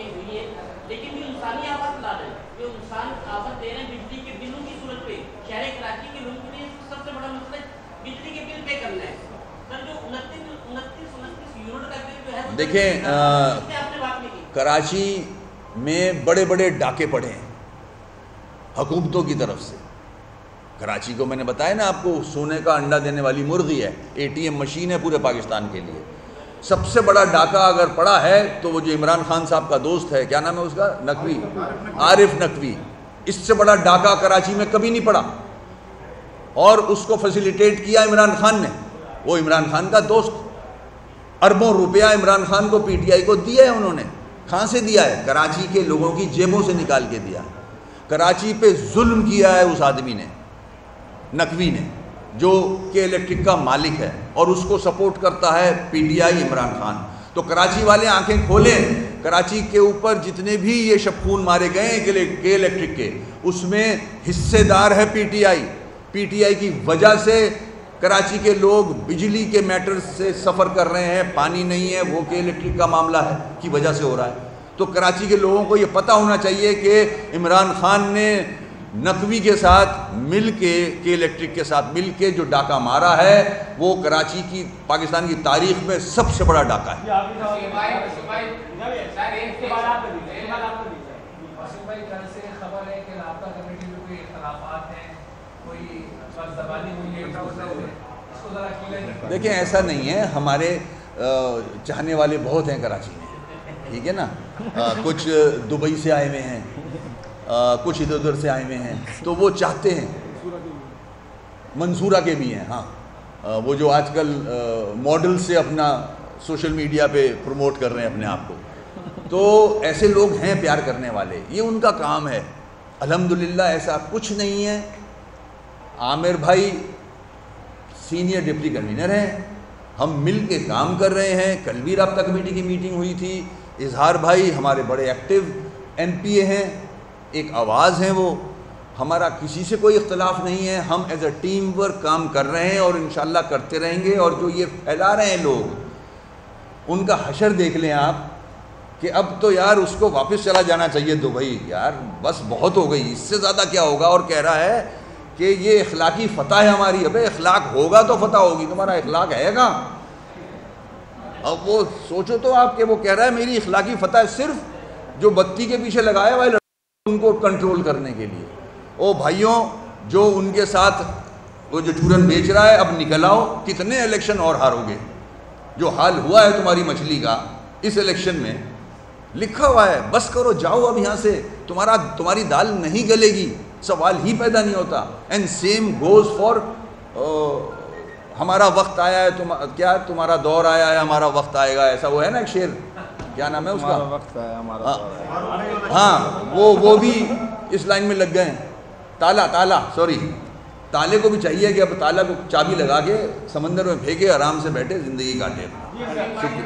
واقعی ہوئی ہے، لیکن جو انسانی آفت لا رہے ہیں، جو انسان آفت دے رہے ہیں بجلی کے بلوں کی صورت پہ، شہر کراچی کے لوگوں کے لیے سب سے بڑا مسئلہ بجلی کے بل پے کرنا ہے. سر جو 29 یونٹ کا بل جو ہے، دیکھیں کراچی میں بڑے بڑے ڈاکے پڑے ہیں حکومتوں کی طرف سے. کراچی کو میں نے بتایا نا آپ کو، سونے کا انڈا دینے والی مرغی ہے، ATM مشین ہے پورے پاکستان کے لیے. سب سے بڑا ڈاکہ اگر پڑا ہے تو وہ جو عمران خان صاحب کا دوست ہے، کیا نام ہے اس کا، نقوی، عارف نقوی. اس سے بڑا ڈاکہ کراچی میں کبھی نہیں پڑا، اور اس کو فیسیلیٹیٹ کیا عمران خان نے. وہ عمران خان کا دوست، اربوں روپیہ عمران خان کو PTI کو دیا ہے انہوں نے. کہاں سے دیا ہے؟ کراچی کے لوگوں کی جیبوں سے نکال کے دیا. کراچی پہ ظلم کیا ہے اس آدمی نے، نقوی نے، جو کہ الیکٹرک کا مالک ہے، اور اس کو سپورٹ کرتا ہے PTI عمران خان. تو کراچی والے آنکھیں کھولیں، کراچی کے اوپر جتنے بھی یہ شبخون مارے گئے ہیں کے الیکٹرک کے، اس میں حصے دار ہے PTI کی وجہ سے کراچی کے لوگ بجلی کے میٹر سے سفر کر رہے ہیں. پانی نہیں ہے، وہ کہ الیکٹرک کا معاملہ ہے کی وجہ سے ہو رہا ہے. تو کراچی کے لوگوں کو یہ پتہ ہونا چاہیے کہ عمران خان نے نقوی کے ساتھ مل کے الیکٹرک کے ساتھ مل کے جو ڈاکہ مارا ہے، وہ کراچی کی، پاکستان کی تاریخ میں سب سے بڑا ڈاکہ ہے. دیکھیں ایسا نہیں ہے، ہمارے چاہنے والے بہت ہیں کراچی میں، ٹھیک ہے نا. کچھ دبئی سے آئے ہوئے ہیں، کچھ ادھر ادھر سے آئے ہوئے ہیں، تو وہ چاہتے ہیں. منصورہ کے بھی ہیں، ہاں، وہ جو آج کل ماڈل سے اپنا سوشل میڈیا پہ پروموٹ کر رہے ہیں اپنے آپ کو. تو ایسے لوگ ہیں پیار کرنے والے، یہ ان کا کام ہے. الحمدللہ ایسا کچھ نہیں ہے. عامر بھائی سینئر ڈپٹی کنوینر ہیں، ہم مل کے کام کر رہے ہیں. کل بھی رابطہ کمیٹی کی میٹنگ ہوئی تھی. اظہار بھائی ہمارے بڑے ایکٹیو MPA ہیں، ایک آواز ہیں وہ. ہمارا کسی سے کوئی اختلاف نہیں ہے. ہم ایز اے ٹیم ورک کام کر رہے ہیں اور انشاءاللہ کرتے رہیں گے. اور جو یہ پھیلا رہے ہیں لوگ، ان کا حشر دیکھ لیں آپ، کہ اب تو یار اس کو واپس چلا جانا چاہیے دبئی. یار بس بہت ہو گئی، اس سے زیادہ کیا ہوگا. اور کہہ رہا ہے کہ یہ اخلاقی فتح ہے ہماری. ابے اخلاق ہوگا تو فتح ہوگی، تمہارا اخلاق ہے گا. اب وہ سوچو تو آپ کہ وہ کہہ رہا ہے میری اخلاقی فتح ہے صرف جو بتی کے پیچھے لگائے ہوئے ان کو کنٹرول کرنے کے لیے. او بھائیوں، جو ان کے ساتھ وہ جو چورن بیچ رہا ہے، اب نکل آؤ. کتنے الیکشن اور ہارو گے؟ جو حال ہوا ہے تمہاری مچھلی کا اس الیکشن میں لکھا ہوا ہے. بس کرو، جاؤ اب یہاں سے. تمہاری دال نہیں گلے گی، سوال ہی پیدا نہیں ہوتا. اینڈ سیم گوز فار ہمارا وقت آیا ہے، کیا تمہارا دور آیا ہے، ہمارا وقت آئے گا. ایسا وہ ہے نا ایک شعر، کیا نام ہے اس کا؟ وقت آیا ہمارا. ہاں، وہ بھی اس لائن میں لگ گئے ہیں. تالے کو بھی چاہیے کہ اب تالا کو چابی لگا کے سمندر میں پھینکے، آرام سے بیٹھے زندگی کاٹے. شکریہ.